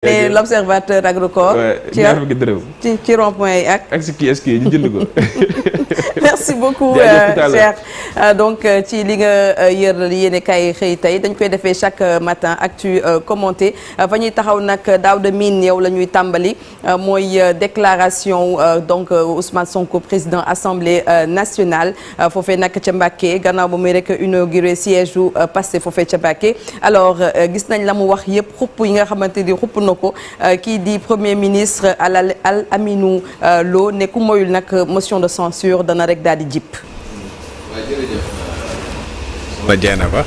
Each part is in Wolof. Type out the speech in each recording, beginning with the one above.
L'observateur agricole. ci rond-point yi ak si kii ñu jënd ko. merci beaucoup Cheikh donc ci li nga yër yéene kay xëy tey dañ koy defee chaque matin actu commenté fa ñuy taxaw nag Daouda Mine yow la ñuy tàmbali mooy déclaration donc Ousmane Sonko président assemblée nationale foofee nag ca Mbacké gannaaw ba muy rek inauguré siège u Pastef foofee ca Mbacké alors gis nañ la mu wax yëpp xupp yi nga xamante ni xupp na ko kii di premier ministre Al Aminou Lo ne ku moyul nag motion de censure dana rek daal di jip. waaw jërëjëf. ma jeena ba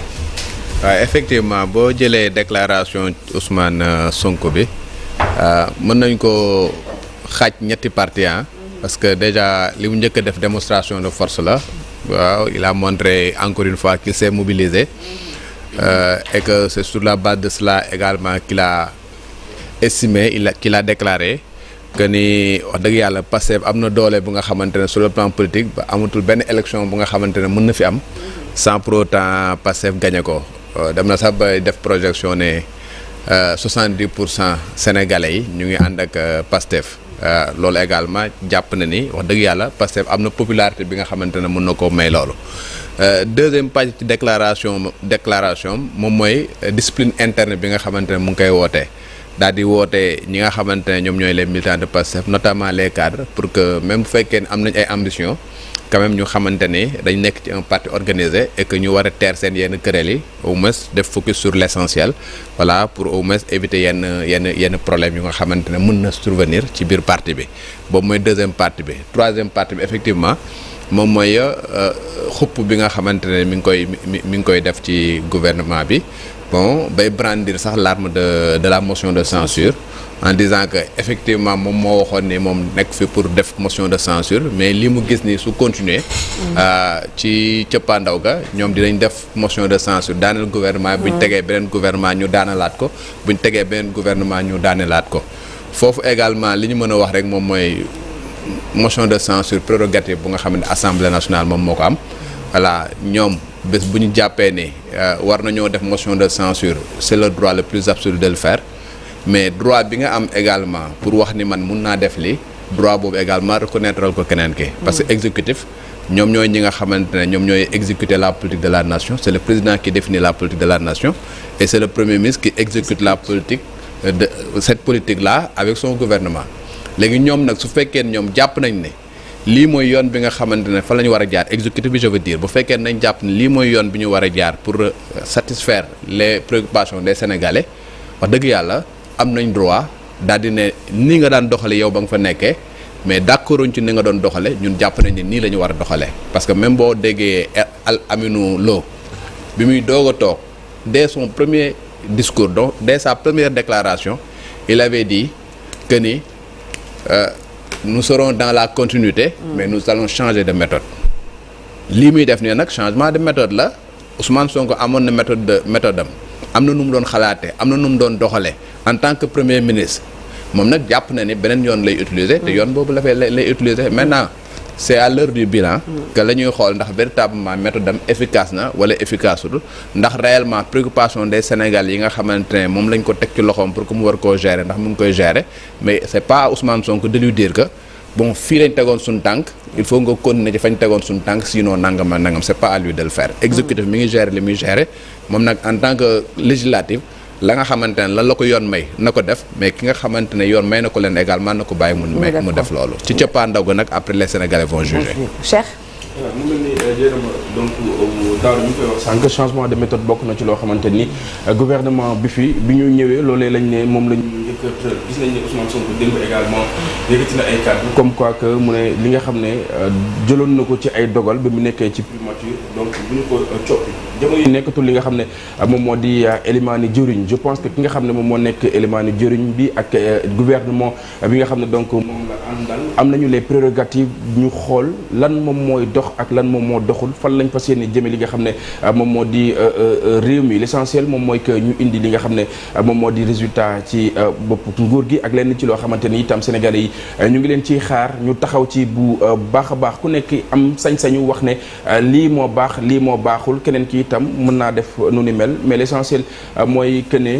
waaw effectivement boo jëlee déclaration Ousmane Sonko bi mën nañ ko xaaj ñetti parti parce que déjà li mu njëkk a def démonstration de force la waaw il a montré encore une fois qu'il s'est mobilisé et que c'est sur la base de cela également qu'il a estimé qu'il a déclaré que ni wax dëgg yàlla Pastef am na doole bu nga xamante ne sur le plan politique ba amatul benn élection bu nga xamante ne mën na fi am sans pour autant Pastef gagné ko dem na sax ba def projection ne 70% sénégalais yi ñu ngi ànd ak Pastef loolu également jàpp na ni wax dëgg yàlla Pastef am na popularité bi nga xamante ne mën na koo may loolu deuxième page ci déclaration moom mooy discipline interne bi nga xamante ne mu ngi koy wootee daal di woote ñi nga xamante ne ñoom ñooy les militants de Pastef notamment les cadres pour que même bu fekkee ne am nañ ay ambition quand même ñu xamante ne dañ nekk ci un parti organisé et que ñu war a teer seen yenn querelles yi au moins def focus sur l'essentiel voilà pour au moins éviter yenn problème yu nga xamante ne mën na survenir ci biir parti bi boobu mooy deuxième partie bi troisième partie bi effectivement moom mooy xupp bi nga xamante ne mi ngi koy def ci gouvernement bi bon bay brandir sax l'arme de la motion de censure en disant que effectivement moom moo waxoon ni moom nekk fi pour def motion de censure mais li mu gis ni su continuer ci cëppaandaw ga ñoom dinañ def motion de censure daaneel gouvernement buñ tegee beneen gouvernement ñu daanelaat ko buñ tegee beneen gouvernement ñu daanelaat ko foofu également li ñu mën a wax rek moom mooy motion de censure prérogative bu nga xam ne assemblée nationale moom moo ko am voilà ñoom bés bu ñu jàppee ne war nañoo def motion de censure c'est le droit le plus absolu de le faire mais droit bi nga am également pour wax ni man mun naa def lii droit boobu également reconnaître ko keneen ki parce que exécutif ñoom ñooy ñi nga xamante ne ñoom ñooy exécuter la politique de la nation c'est le président qui définit la politique de la nation et c'est le premier ministre qui exécute la politique de cette politique là avec son gouvernement léegi ñoom nag su fekkee ñoom jàpp nañ ne lii mooy yoon bi nga xamante ne fa la ñu war a jaar exécutif bi je veux dire bu fekkee nañ jàpp ne lii mooy yoon bi ñu war a jaar pour satisfaire les préoccupations des Sénégalais wax dëgg yàlla am nañ droit daal di ne nii nga daan doxale yow ba nga fa nekkee mais d'accorduñ ci ni nga doon doxale ñun jàpp nañ ne nii la ñu war a doxalee parce que même boo déggee Al Aminou Lo bi muy doog a toog dès son premier discours donc dès sa première déclaration il avait dit que ni nous serons dans la continuité mais nous allons changer de méthode lii muy def nii nag changement de méthode la Ousmane Sonko amoon na méthode am na nu mu doon xalaatee am na nu mu doon doxalee en tant que premier ministre moom nag jàpp na ni beneen yoon lay utiliser te yoon boobu lay utiliser maintenant c'est à l'heure du bilan que la ñuy xool ndax véritablement méthode am efficace na wala efficaceul ndax réellement préoccupation des Sénégalais yi nga xamante ne moom lañ ko teg ci loxoom pour que mu war koo gérer ndax mu ngi koy gérer mais c'est pas à Ousmane Sonko de lui dire que bon fii lañ tegoon suñu tànk il faut nga continuer ci fañ tegoon suñu tànk sinon nangam c'est pas à lui de le faire exécutif mi ngi gérer li muy gérer moom nag en tant que législatif la nga xamante ne lan la ko yoon may na ko def mais ki nga xamante ne yoon may na ko leen également na ko bàyyi mu def loolu ci cëppaandaw ga nag après les Sénégalais vont juger. Cheikh. waaw mu mel ni donc daaw ñu koy wax sànq changement de méthode bokk na ci loo xamante ni gouvernement bi ñu ñëwee loolee lañ ne moom lañ njëkk gis nañ ne Ousmane Sonko démb également yëkkati na ay kàddu comme quoi que mu ne li nga xam ne jëloon na ko ci ay dogal ba mu nekkee ci primature donc bu ñu ko coppi jamono yi nekkatul li nga xam ne moom moo di élimaani jëriñ je pense que ki nga xam ne moom moo nekk élimaani jëriñ bi ak gouvernement bi nga xam ne donc moom la àndal am nañu les prérogatives ñu xool lan moom mooy dox ak lan moom moo doxul fan lañ fas yéene jëme li nga xam ne moom moo di réew mi l'essentiel moom mooy que ñu indi li nga xam ne moom moo di résultat ci bopp nguur gi ak lenn ci loo xamante ni itam sénégalais yi ñu ngi leen ciy xaar ñu taxaw ci bu baax a baax ku nekk am sañ-sañu wax ne lii moo baax lii moo baaxul keneen ki itam mën naa def nu ni mel mais l'essentiel mooy que ne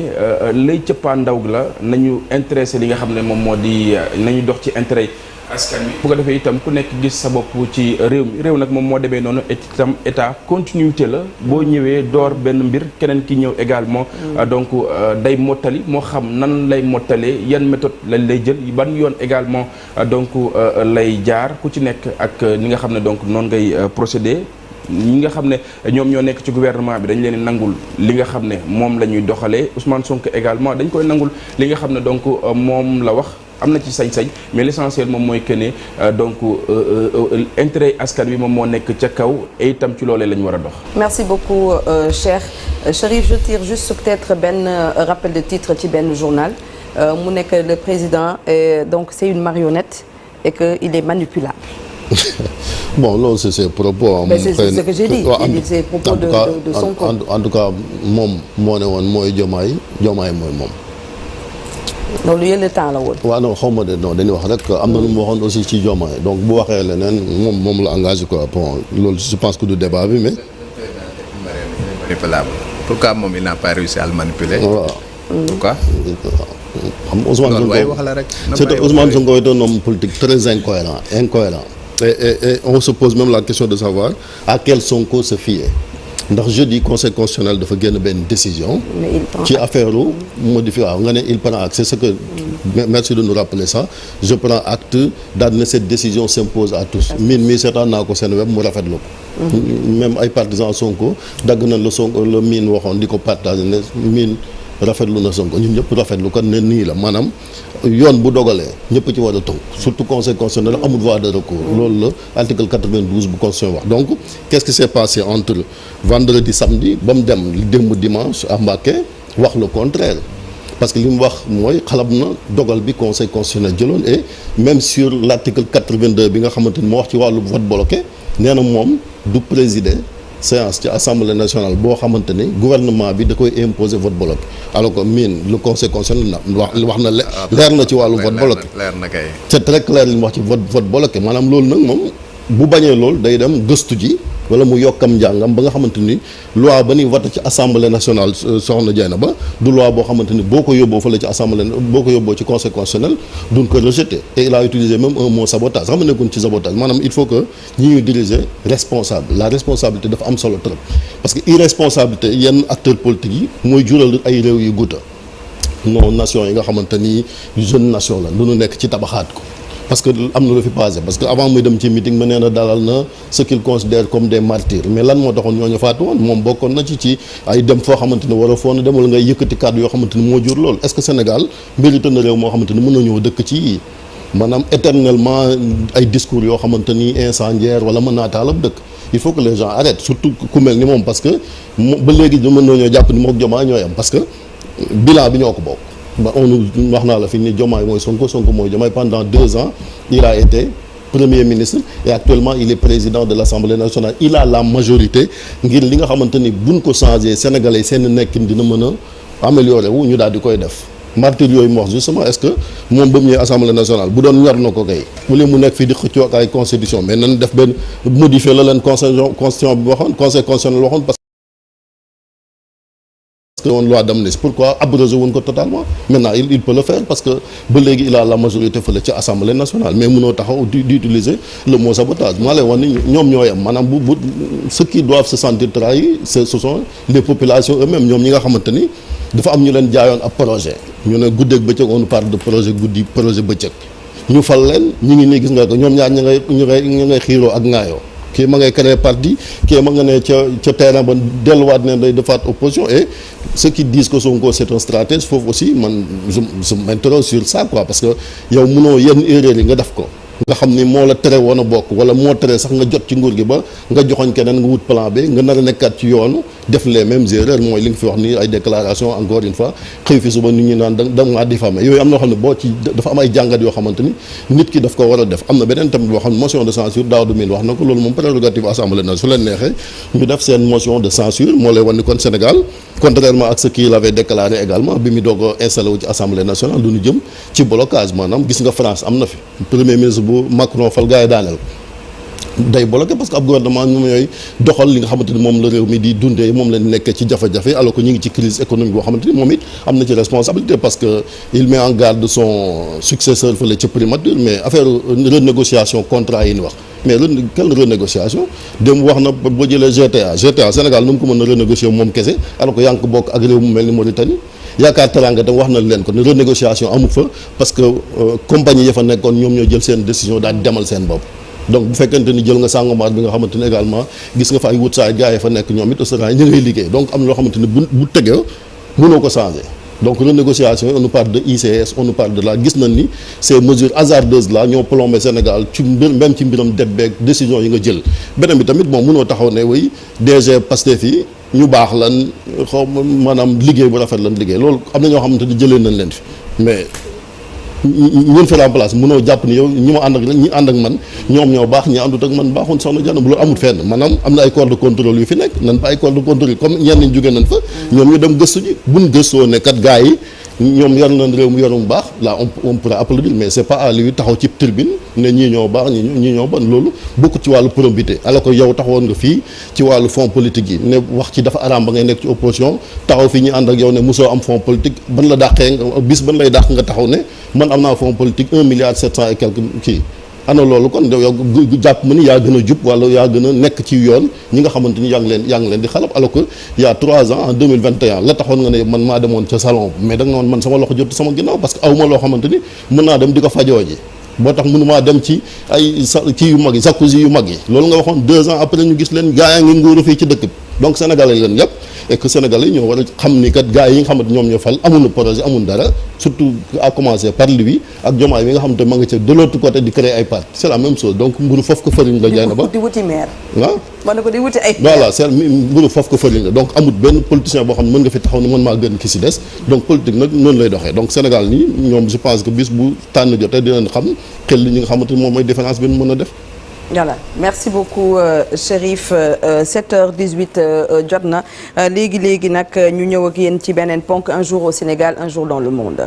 lay cëppaa ndaw la nañu intéressé li nga xam ne moom moo di nañu dox ci intérêt askan wi bu ko defee itam ku nekk gis sa bopp ci réew nag moom moo demee noonu itam état continuité la boo ñëwee door benn mbir keneen ki ñëw également donc day mottali moo xam nan lay mottalee yan méthode lañ lay jël ban yoon également donc lay jaar ku ci nekk ak ni nga xam ne donc noonu ngay procéder ñi nga xam ne ñoom ñoo nekk ci gouvernement bi dañ leen nangul li nga xam ne moom la ñuy doxalee Ousmane Sonko également dañ koy nangul li nga xam ne donc moom la wax am na ci sañ-sañ mais l'essentiel moom mooy que ne donc intérêt askan wi moom moo nekk ca kaw et itam ci loolee la ñu war a dox. merci beaucoup Cheikh Chérif, je tire juste peut-être benn rappel de titre ci benn journal mu nekk le président donc c'est une marionnette et que il est manipulable. Bon loolu c'est ses propos. Mais c'est ce que j'ai dit. C'est propos de Sonko. En tout cas moom moo ne woon mooy Diomaye mooy moom. loolu yële temps la woon. waaw non xaw ma de non dañuy wax rek am na lu mu waxoon aussi ci Diomaye donc bu waxee leneen moom la engagé quoi bon loolu je pense que du débat bi mais. manipulable. Pourquoi moom il n'a pas réussi à le manipuler. waaw. Pourquoi. xam nga Ousmane Sonko loolu wax la rek. c'est Ousmane Sonko est un homme politique très incohérent. Et on se pose même la question de savoir à quel Sonko se fier. ndax jeudi conseil constitutionnel dafa génn benn décision ci affaire u modifié waaw nga ne il prend acte c'est ce que merci de nous rappeler ça je prends acte daal ne cette décision s'impose à tous mi seetaan naa ko seen web mu rafetlu ko même ay partisans Sonko dagg na la Sonko la miin waxoon di ko partager ne miin rafetlu na Sonko ñun ñëpp rafetlu kon ne nii la maanaam yoon bu dogalee ñëpp ci war a tënk surtout conseil constitutionnel amul voie de recours loolu la article 92 bu constitution wax donc qu'est-ce qui s'est passé entre vendredi samedi ba mu dem démb dimanche à Mbacké wax le contraire parce que li mu wax mooy xalab na dogal bi conseil constitutionnel jëloon et même sur l'article 82 bi nga xamante ni moo wax ci wàllu vote bloqué nee na moom du présider séance ci assemblée nationale boo xamante ni gouvernement bi da koy imposer vote bloqué alors que le conseil constitutionnel wax na leer na ci wàllu vote bloqué leer na kay c'est très clair li mu wax ci vote bloqué maanaam loolu nag moom bu bañee loolu day dem gëstu ji wala mu yokkam njàngam ba nga xamante ni loi ba ni voté ci assemblée nationale soxna Dieyna ba du loi boo xamante ni boo ko yóbboo fële ci assemblée boo ko yóbboo ci conseil constitutionnel duñ ko rejeté et il a utilisé même un mot sabotage xam nga nekkoon ci sabotage maanaam il faut que ñi ñuy diriger responsable la responsabilité dafa am solo trop parce que irresponsabilité yenn acteurs politiques yi mooy jural ay réew yu guta non nation yi nga xamante ni jeune nation la lu nu nekk ci tabaxaat ko parce que am na lu fi passé parce que avant muy dem ci meeting ma nee na dalal na ce qu'il considère comme des martyrs mais lan moo taxoon ñooñu faatu woon moom bokkoon na ci ay dem foo xamante ni war a foon dem wala ngay yëkkati kàddu yoo xamante ni moo jur loolu est-ce que Sénégal mérite na réew moo xamante ni mën na ñëw dëkk ci yii maanaam éternellement ay discours yoo xamante ni incendiaire wala mën naa taal ab dëkk il faut que les gens arrêtent surtout ku mel ni moom parce que ba léegi mën nañoo jàpp ni mook Diomaye ñooy am parce que bilan bi ñoo ko bokk wax naa la fi ni Diomaye mooy Sonko mooy Diomaye pendant 2 ans il a été premier ministre et actuellement il est président de l'Assemblée nationale il a la majorité ngir li nga xamante ni buñ ko changé Sénégalais seen nekkin dina mën a améliorer wu ñu daal di koy def martyr yooyu mu wax justement est-ce que moom ba mu ñëwee Assemblée nationale bu doon ñor na ko kay mu leen mu nekk fii di xëccoo ak ay constitution mais nan def benn modifier la leen constitution bi waxoon conseil constitutionnel waxoon parce que woon loi d'amnistie pourquoi abroger wuñ ko totalement maintenant il peut le faire parce que ba léegi il a la majorité fële ci assemblée nationale mais mënoo taxaw di utiliser le mot sabotage maa lay wax ni ñoom ñoo yem maanaam bu ceux qui doivent se sentir trahis ce sont les populations eux-mêmes ñoom ñi nga xamante ni dafa am ñu leen jaayoon ab projet ñu ne guddeeg bëccëg on parle de projet guddi projet bëccëg ñu fal leen ñu ngi nii gis nga ko ñoom ñaar ñu ngay xiiroo ak ŋaayoo kii ma ngay créer parti kii ma nga ne ca terrain ba delluwaat ne day defaat opposition et ceux qui disent que Sonko c'est un stratège foofu aussi man je m'interroge sur ça quoi parce que yow mënoo yenn erreur yi nga def ko nga xam ni moo la tere woon a bokk wala moo tere sax nga jot ci nguur gi ba nga joxoñ keneen nga wut plan B nga nar a nekkaat ci yoonu def les mêmes erreurs mooy li nga fi wax ni ay déclaration encore une fois xëy fi suba nit ñi naan da nga diffamé yooyu am na loo xam ne boo ci dafa am ay jàngat yoo xamante ni nit ki daf ko war a def. am na beneen tamit boo xam ne motion de censure Daouda Mine wax na ko loolu moom prérogative assemblée na su leen neexee ñu def seen motion de censure moo lay wan ni kon Sénégal contrairement ak ce qu'il avait déclaré également bi mu doog a installé wu ci assemblée nationale du ñu jëm ci blocage maanaam gis nga France am na fi premier ministre bu Macron fal gars yi daaneel day bloqué parce que ab gouvernement ñoom ñooy doxal li nga xamante ni moom la réew mi di dundee moom lañ nekkee ci jafe-jafe alors que ñu ngi ci crise économique boo xamante ni moom it am na ci responsabilité parce que il met en garde son successeur fële ci primature mais affaire renégociation contrat yi ni wax mais quelle renégociation dem wax na boo jëlee GTA Sénégal nu mu ko mën a renégocier moom kese alors que yaa ngi ko bokk ak réew mu mel ni Mauritanie yaakaar teranga tam wax na leen ko ne renégociation amu fa parce que compagnie ya fa nekkoon ñoom ñoo jël seen décision daal demal seen bopp donc bu fekkente ni jël nga Sangomar bi nga xamante ne également gis nga fa ay Woodside gars yi fa nekk ñoom it Australie ñu ngay liggéey donc am na loo xamante ni bu tegee mënoo ko changer donc renégociation on nous parle de ICS on nous parle de là gis nañ ni ces mesures hasardeuses là ñoo plombé Sénégal ci mbir même ci mbiram det beeg décision yi nga jël beneen bi tamit moom mënoo taxaw ne way DG Pastef yi ñu baax lan xaw maanaam liggéey bu rafet lan liggéey loolu am na ñoo xamante ni jëlee nañ leen fi mais ñun fi remplace mënoo jàpp ni yow ñi ma ànd ak ñi ànd ak man ñoom ñoo baax ñi àndut ak man baaxoon soxna Diagne bu loolu amul fenn maanaam am na ay corps de contrôle yu fi nekk nan fa ay corps de contrôle comme ñenn ñi jógee nañ fa ñoom ñu dem gëstu ji buñ gëstoo ne kat gars yi ñoom yor nañ réew mu yor mu baax là on pourra applaudir mais c'est pas à lui taxaw ci tribune ne ñii ñoo baax ñii ñoo ban loolu bokkut ci wàllu probité alors que yow taxawoon nga fii ci wàllu fonds politique yi ne wax ci dafa araam ba ngay nekk ci opposition taxaw fii ñu ànd ak yow ne mosoo am fonds politique ban la dàqee bis ban lay dàq nga taxaw ne man am naa fonds politique 1 milliard 700 et quelque kii ana loolu kon yow jàpp ma ni yaa gën a jub wala yaa gën a nekk ci yoon ñi nga xamante ni yaa ngi leen di xalab alors que il y a 3 ans en 2021 la taxoon nga ne man maa demoon ca salon mais da nga noon man sama loxo jot sama ginnaaw parce que aw ma loo xamante ni mën naa dem di ko fajoo ji boo tax mënumaa dem ci ay kii yu mag yi jacuzzi yu mag yi loolu nga waxoon 2 ans après ñu gis leen gaa yaa ngi nguuru fii ci dëkk bi donc sénégalais leen yëpp et que sénégalais ñoo war a xam ni kat gars yi nga xamante ñoom ñoo fal amuñu projet amuñu dara surtout à commencer par lui ak Diomaye bi nga xamante ma nga ca de l'autre côté di créer ay parti c'est la même chose donc mburu foofu ko fëriñ la jaay na ba di wuti maire waaw man ko di wuti ay voilà c'est mburu foofu ko fëriñ la donc amul benn politicien boo xam ne mën nga fi taxaw ne mën maa gën ki si des donc politique nag noonu lay doxee donc Sénégal nii ñoom je pense que bis bu tànn jotee dinañ xam xel li ñi nga xamante ni moom mooy différence bi mën a def. voilà merci beaucoup Chérif 7h18 jot na léegi nag ñu ñëw ak yéen ci beneen ponk un jour au Sénégal un jour dans le monde.